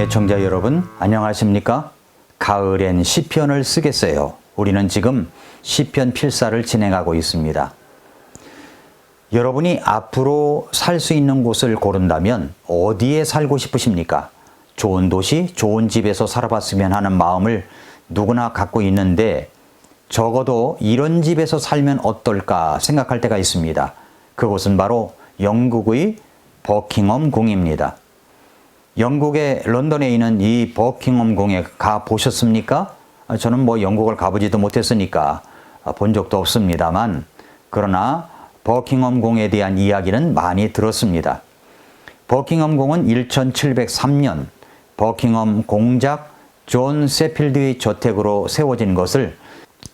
애청자 여러분, 안녕하십니까? 가을엔 시편을 쓰겠어요. 우리는 지금 시편 필사를 진행하고 있습니다. 여러분이 앞으로 살 수 있는 곳을 고른다면 어디에 살고 싶으십니까? 좋은 도시, 좋은 집에서 살아봤으면 하는 마음을 누구나 갖고 있는데 적어도 이런 집에서 살면 어떨까 생각할 때가 있습니다. 그곳은 바로 영국의 버킹엄 궁입니다. 영국의 런던에 있는 이 버킹엄 궁에 가 보셨습니까? 저는 영국을 가보지도 못했으니까 본 적도 없습니다만, 그러나 버킹엄 궁에 대한 이야기는 많이 들었습니다. 버킹엄 궁은 1703년 버킹엄 공작 존 세필드의 저택으로 세워진 것을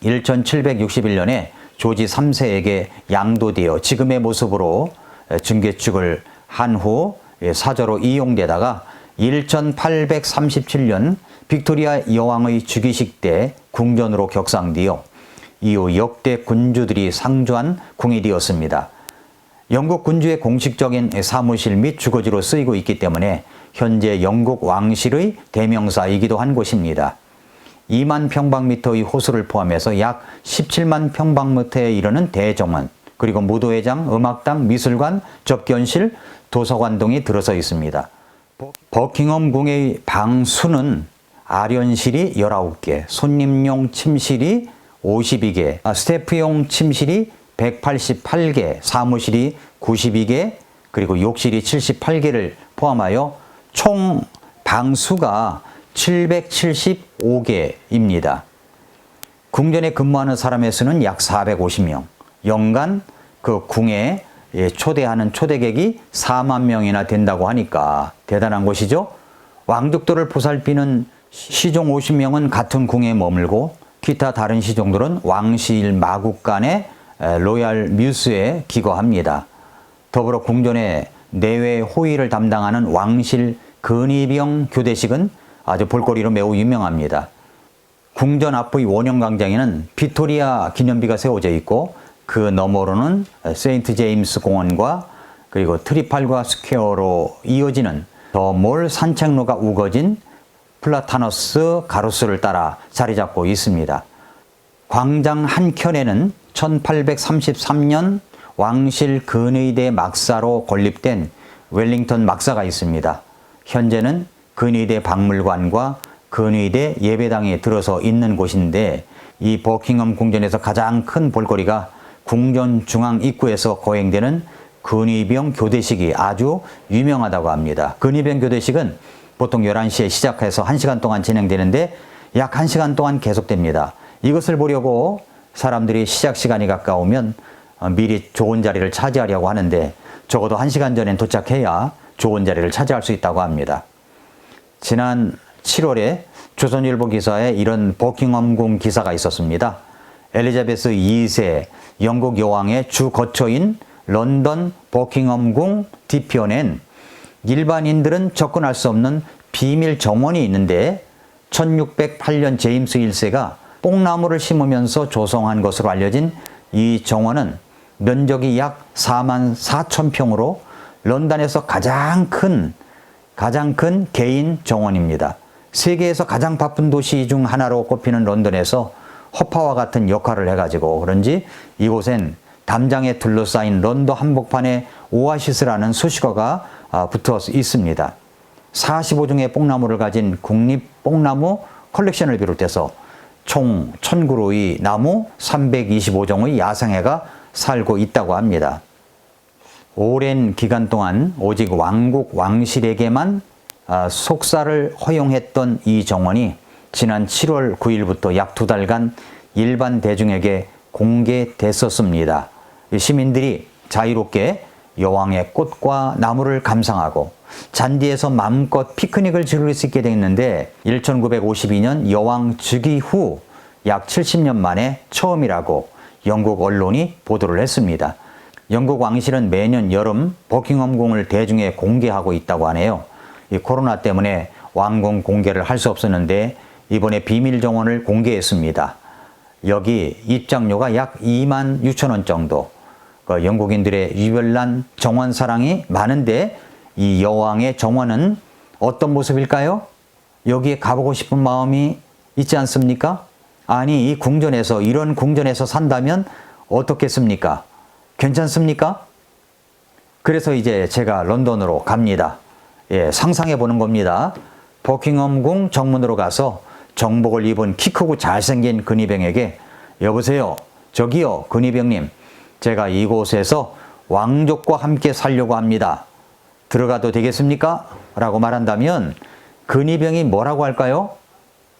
1761년에 조지 3세에게 양도되어 지금의 모습으로 증개축을 한 후 사저로 이용되다가 1837년 빅토리아 여왕의 즉위식 때 궁전으로 격상되어 이후 역대 군주들이 상주한 궁이 되었습니다. 영국 군주의 공식적인 사무실 및 주거지로 쓰이고 있기 때문에 현재 영국 왕실의 대명사이기도 한 곳입니다. 2만 평방미터의 호수를 포함해서 약 17만 평방미터에 이르는 대정원, 그리고 무도회장, 음악당, 미술관, 접견실, 도서관 등이 들어서 있습니다. 버킹엄 궁의 방 수는 아련실이 19개, 손님용 침실이 52개, 스태프용 침실이 188개, 사무실이 92개, 그리고 욕실이 78개를 포함하여 총 방수가 775개입니다. 궁전에 근무하는 사람의 수는 약 450명, 연간 그 궁에 초대하는 초대객이 4만 명이나 된다고 하니까 대단한 곳이죠. 왕족들을 보살피는 시종 50명은 같은 궁에 머물고 기타 다른 시종들은 왕실 마국간의 로얄 뮤스에 기거합니다. 더불어 궁전의 내외 호위를 담당하는 왕실 근위병 교대식은 아주 볼거리로 매우 유명합니다. 궁전 앞의 원형광장에는 빅토리아 기념비가 세워져 있고 그 너머로는 세인트 제임스 공원과 그리고 트리팔과 스퀘어로 이어지는 더 몰 산책로가 우거진 플라타너스 가로수를 따라 자리 잡고 있습니다. 광장 한켠에는 1833년 왕실 근위대 막사로 건립된 웰링턴 막사가 있습니다. 현재는 근위대 박물관과 근위대 예배당에 들어서 있는 곳인데, 이 버킹엄 궁전에서 가장 큰 볼거리가 궁전 중앙 입구에서 거행되는 근위병 교대식이 아주 유명하다고 합니다. 근위병 교대식은 보통 11시에 시작해서 1시간 동안 진행되는데 약 1시간 동안 계속됩니다. 이것을 보려고 사람들이 시작 시간이 가까우면 미리 좋은 자리를 차지하려고 하는데 적어도 1시간 전엔 도착해야 좋은 자리를 차지할 수 있다고 합니다. 지난 7월에 조선일보 기사에 이런 버킹엄 궁 기사가 있었습니다. 엘리자베스 2세 영국 여왕의 주 거처인 런던 버킹엄 궁 뒤편엔 일반인들은 접근할 수 없는 비밀 정원이 있는데 1608년 제임스 1세가 뽕나무를 심으면서 조성한 것으로 알려진 이 정원은 면적이 약 4만 4천 평으로 런던에서 가장 큰 개인 정원입니다. 세계에서 가장 바쁜 도시 중 하나로 꼽히는 런던에서 허파와 같은 역할을 해가지고 그런지 이곳엔 담장에 둘러싸인 런던 한복판에 오아시스라는 수식어가 붙어 있습니다. 45종의 뽕나무를 가진 국립 뽕나무 컬렉션을 비롯해서 총 1000그루의 나무 325종의 야생애가 살고 있다고 합니다. 오랜 기간 동안 오직 왕국 왕실에게만 속사를 허용했던 이 정원이 지난 7월 9일부터 약 2달간 일반 대중에게 공개됐었습니다. 시민들이 자유롭게 여왕의 꽃과 나무를 감상하고 잔디에서 마음껏 피크닉을 즐길 수 있게 됐는데 1952년 여왕 즉위 후 약 70년 만에 처음이라고 영국 언론이 보도를 했습니다. 영국 왕실은 매년 여름 버킹엄 궁을 대중에 공개하고 있다고 하네요. 이 코로나 때문에 왕궁 공개를 할 수 없었는데 이번에 비밀 정원을 공개했습니다. 여기 입장료가 약 2만 6천 원 정도. 영국인들의 유별난 정원 사랑이 많은데 이 여왕의 정원은 어떤 모습일까요? 여기에 가보고 싶은 마음이 있지 않습니까? 아니, 이 궁전에서, 이런 궁전에서 산다면 어떻겠습니까? 괜찮습니까? 그래서 이제 제가 런던으로 갑니다. 예, 상상해 보는 겁니다. 버킹엄궁 정문으로 가서 정복을 입은 키 크고 잘생긴 근위병에게 여보세요, 저기요, 근위병님, 제가 이곳에서 왕족과 함께 살려고 합니다. 들어가도 되겠습니까? 라고 말한다면 근위병이 뭐라고 할까요?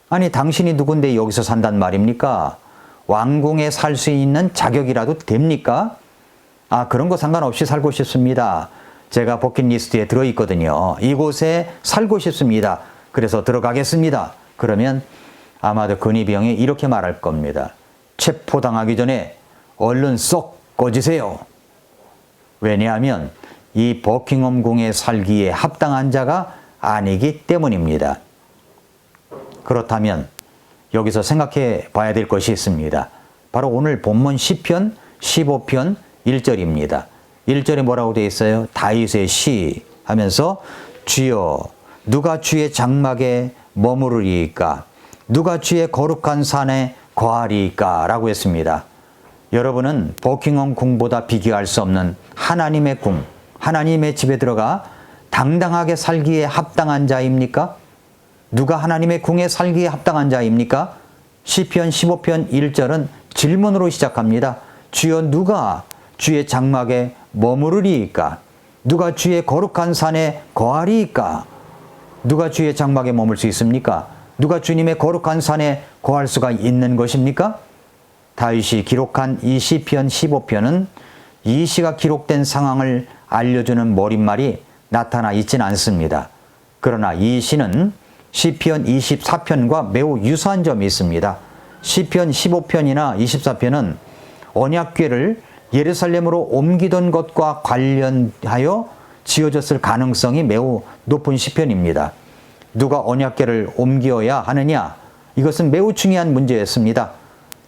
아니, 당신이 누군데 여기서 산단 말입니까? 왕궁에 살 수 있는 자격이라도 됩니까? 아, 그런 거 상관없이 살고 싶습니다. 제가 버킷리스트에 들어있거든요. 이곳에 살고 싶습니다. 그래서 들어가겠습니다. 그러면 아마도 근위병이 이렇게 말할 겁니다. 체포당하기 전에 얼른 쏙 꺼지세요. 왜냐하면 이 버킹엄궁에 살기에 합당한 자가 아니기 때문입니다. 그렇다면 여기서 생각해 봐야 될 것이 있습니다. 바로 오늘 본문 시편 15편 1절입니다. 1절에 뭐라고 되어 있어요? 다윗의 시 하면서 주여 누가 주의 장막에 머무르리이까? 누가 주의 거룩한 산에 거하리이까? 라고 했습니다. 여러분은 버킹엄 궁보다 비교할 수 없는 하나님의 궁, 하나님의 집에 들어가 당당하게 살기에 합당한 자입니까? 누가 하나님의 궁에 살기에 합당한 자입니까? 시편 15편 1절은 질문으로 시작합니다. 주여 누가 주의 장막에 머무르리이까? 누가 주의 거룩한 산에 거하리이까? 누가 주의 장막에 머물 수 있습니까? 누가 주님의 거룩한 산에 거할 수가 있는 것입니까? 다윗이 기록한 이 시편 15편은 이 시가 기록된 상황을 알려주는 머릿말이 나타나 있지는 않습니다. 그러나 이 시는 시편 24편과 매우 유사한 점이 있습니다. 시편 15편이나 24편은 언약궤를 예루살렘으로 옮기던 것과 관련하여 지어졌을 가능성이 매우 높은 시편입니다. 누가 언약궤를 옮겨야 하느냐? 이것은 매우 중요한 문제였습니다.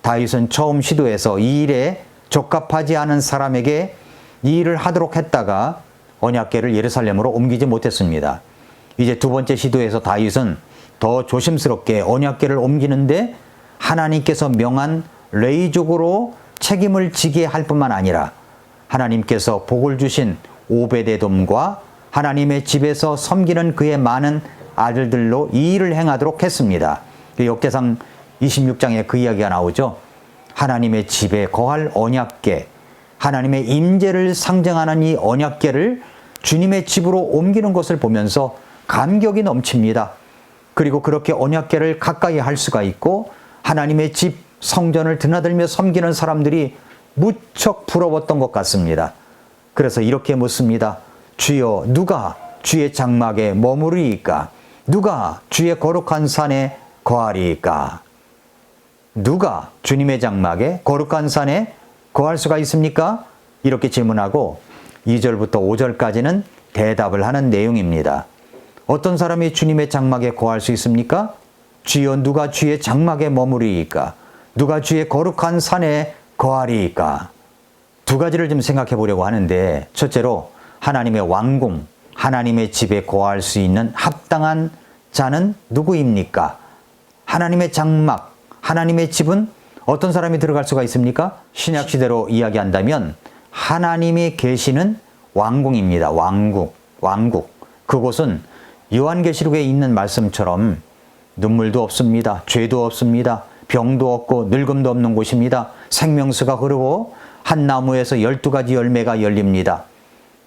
다윗은 처음 시도해서 이 일에 적합하지 않은 사람에게 이 일을 하도록 했다가 언약궤를 예루살렘으로 옮기지 못했습니다. 이제 두 번째 시도에서 다윗은 더 조심스럽게 언약궤를 옮기는데 하나님께서 명한 레위족으로 책임을 지게 할 뿐만 아니라 하나님께서 복을 주신 오베데돔과 하나님의 집에서 섬기는 그의 많은 아들들로 이 일을 행하도록 했습니다. 역대상 26장에 그 이야기가 나오죠. 하나님의 집에 거할 언약궤, 하나님의 임재를 상징하는 이 언약궤를 주님의 집으로 옮기는 것을 보면서 감격이 넘칩니다. 그리고 그렇게 언약궤를 가까이 할 수가 있고 하나님의 집 성전을 드나들며 섬기는 사람들이 무척 부러웠던 것 같습니다. 그래서 이렇게 묻습니다. 주여 누가 주의 장막에 머무르리이까? 누가 주의 거룩한 산에 거하리이까? 누가 주님의 장막에 거룩한 산에 거할 수가 있습니까? 이렇게 질문하고 2절부터 5절까지는 대답을 하는 내용입니다. 어떤 사람이 주님의 장막에 거할 수 있습니까? 주여 누가 주의 장막에 머무리이까? 누가 주의 거룩한 산에 거하리이까? 두 가지를 좀 생각해 보려고 하는데, 첫째로 하나님의 왕궁, 하나님의 집에 거할 수 있는 합당한 자는 누구입니까? 하나님의 장막, 하나님의 집은 어떤 사람이 들어갈 수가 있습니까? 신약시대로 이야기한다면 하나님이 계시는 왕궁입니다. 왕국. 그곳은 요한계시록에 있는 말씀처럼 눈물도 없습니다. 죄도 없습니다. 병도 없고 늙음도 없는 곳입니다. 생명수가 흐르고 한 나무에서 12가지 열매가 열립니다.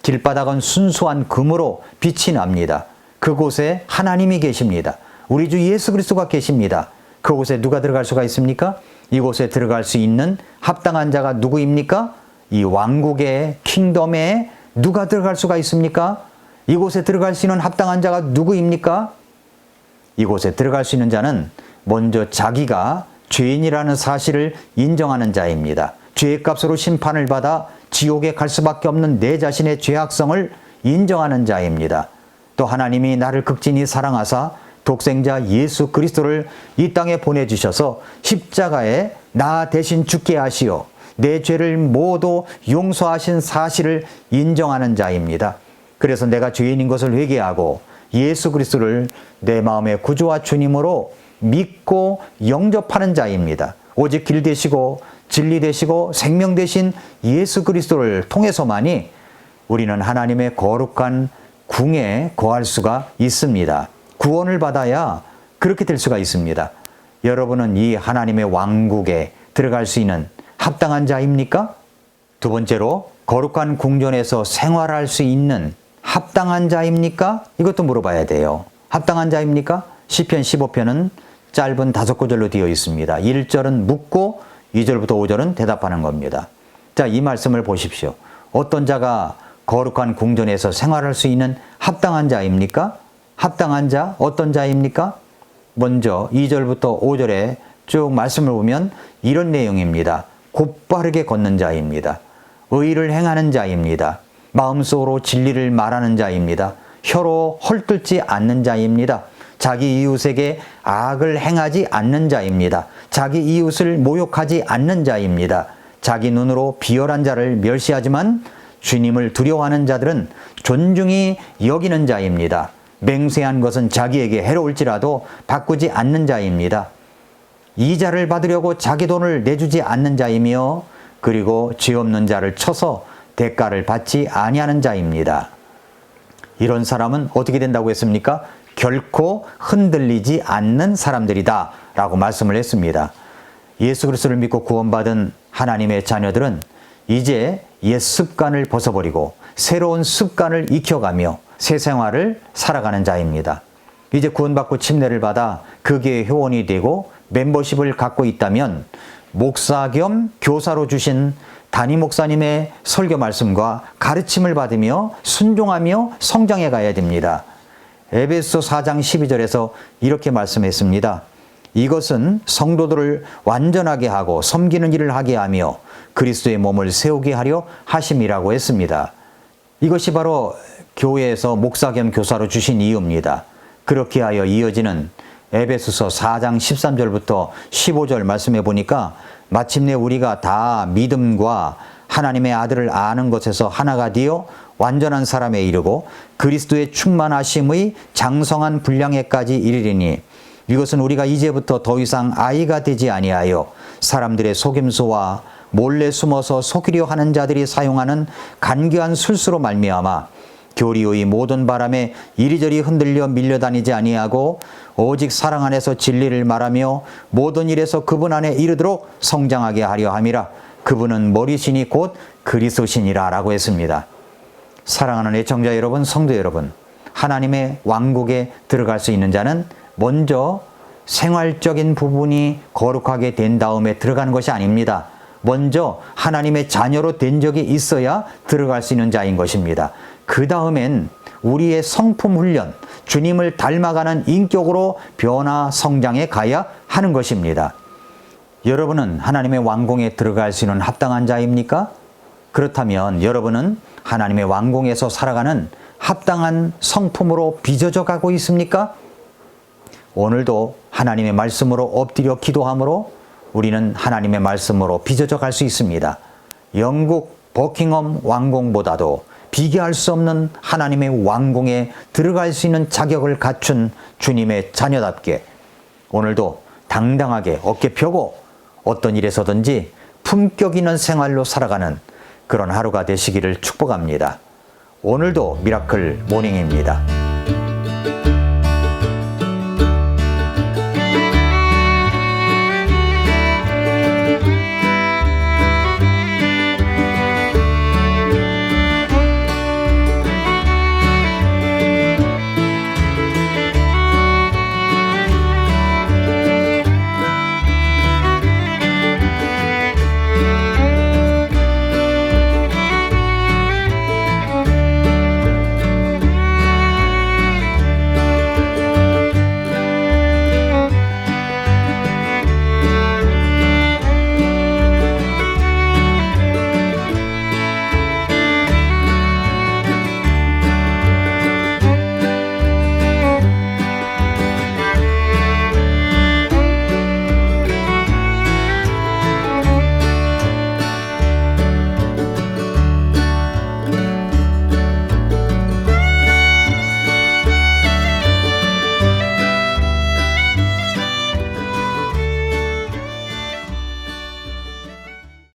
길바닥은 순수한 금으로 빛이 납니다. 그곳에 하나님이 계십니다. 우리 주 예수 그리스도가 계십니다. 그곳에 누가 들어갈 수가 있습니까? 이곳에 들어갈 수 있는 합당한 자가 누구입니까? 이 왕국의 킹덤에 누가 들어갈 수가 있습니까? 이곳에 들어갈 수 있는 합당한 자가 누구입니까? 이곳에 들어갈 수 있는 자는 먼저 자기가 죄인이라는 사실을 인정하는 자입니다. 죄의 값으로 심판을 받아 지옥에 갈 수밖에 없는 내 자신의 죄악성을 인정하는 자입니다. 또 하나님이 나를 극진히 사랑하사 독생자 예수 그리스도를 이 땅에 보내주셔서 십자가에 나 대신 죽게 하시어 내 죄를 모두 용서하신 사실을 인정하는 자입니다. 그래서 내가 죄인인 것을 회개하고 예수 그리스도를 내 마음의 구주와 주님으로 믿고 영접하는 자입니다. 오직 길 되시고 진리 되시고 생명 되신 예수 그리스도를 통해서만이 우리는 하나님의 거룩한 궁에 거할 수가 있습니다. 구원을 받아야 그렇게 될 수가 있습니다. 여러분은 이 하나님의 왕국에 들어갈 수 있는 합당한 자입니까? 두 번째로 거룩한 궁전에서 생활할 수 있는 합당한 자입니까? 이것도 물어봐야 돼요. 합당한 자입니까? 시편 15편은 짧은 5구절로 되어 있습니다. 1절은 묻고 2절부터 5절은 대답하는 겁니다. 자, 이 말씀을 보십시오. 어떤 자가 거룩한 궁전에서 생활할 수 있는 합당한 자입니까? 합당한 자, 어떤 자입니까? 먼저 2절부터 5절에 쭉 말씀을 보면 이런 내용입니다. 곧바르게 걷는 자입니다. 의를 행하는 자입니다. 마음속으로 진리를 말하는 자입니다. 혀로 헐뜯지 않는 자입니다. 자기 이웃에게 악을 행하지 않는 자입니다. 자기 이웃을 모욕하지 않는 자입니다. 자기 눈으로 비열한 자를 멸시하지만 주님을 두려워하는 자들은 존중히 여기는 자입니다. 맹세한 것은 자기에게 해로울지라도 바꾸지 않는 자입니다. 이자를 받으려고 자기 돈을 내주지 않는 자이며 그리고 죄 없는 자를 쳐서 대가를 받지 아니하는 자입니다. 이런 사람은 어떻게 된다고 했습니까? 결코 흔들리지 않는 사람들이다 라고 말씀을 했습니다. 예수 그리스도를 믿고 구원받은 하나님의 자녀들은 이제 옛 습관을 벗어버리고 새로운 습관을 익혀가며 새 생활을 살아가는 자입니다. 이제 구원받고 침례를 받아 그 교회의 회원이 되고 멤버십을 갖고 있다면 목사 겸 교사로 주신 담임 목사님의 설교 말씀과 가르침을 받으며 순종하며 성장해 가야 됩니다. 에베소 4장 12절에서 이렇게 말씀했습니다. 이것은 성도들을 완전하게 하고 섬기는 일을 하게 하며 그리스도의 몸을 세우게 하려 하심이라고 했습니다. 이것이 바로 교회에서 목사 겸 교사로 주신 이유입니다. 그렇게 하여 이어지는 에베소서 4장 13절부터 15절 말씀해 보니까 마침내 우리가 다 믿음과 하나님의 아들을 아는 것에서 하나가 되어 완전한 사람에 이르고 그리스도의 충만하심의 장성한 분량에까지 이르리니 이것은 우리가 이제부터 더 이상 아이가 되지 아니하여 사람들의 속임수와 몰래 숨어서 속이려 하는 자들이 사용하는 간교한 술수로 말미암아 교리의 모든 바람에 이리저리 흔들려 밀려다니지 아니하고 오직 사랑 안에서 진리를 말하며 모든 일에서 그분 안에 이르도록 성장하게 하려 함이라. 그분은 머리시니 곧 그리스도시니라 라고 했습니다. 사랑하는 애청자 여러분, 성도 여러분, 하나님의 왕국에 들어갈 수 있는 자는 먼저 생활적인 부분이 거룩하게 된 다음에 들어가는 것이 아닙니다. 먼저 하나님의 자녀로 된 적이 있어야 들어갈 수 있는 자인 것입니다. 그 다음엔 우리의 성품 훈련, 주님을 닮아가는 인격으로 변화 성장해 가야 하는 것입니다. 여러분은 하나님의 왕궁에 들어갈 수 있는 합당한 자입니까? 그렇다면 여러분은 하나님의 왕궁에서 살아가는 합당한 성품으로 빚어져 가고 있습니까? 오늘도 하나님의 말씀으로 엎드려 기도함으로 우리는 하나님의 말씀으로 빚어져 갈 수 있습니다. 영국 버킹엄 왕궁보다도 비교할 수 없는 하나님의 왕궁에 들어갈 수 있는 자격을 갖춘 주님의 자녀답게 오늘도 당당하게 어깨 펴고 어떤 일에서든지 품격 있는 생활로 살아가는 그런 하루가 되시기를 축복합니다. 오늘도 미라클 모닝입니다.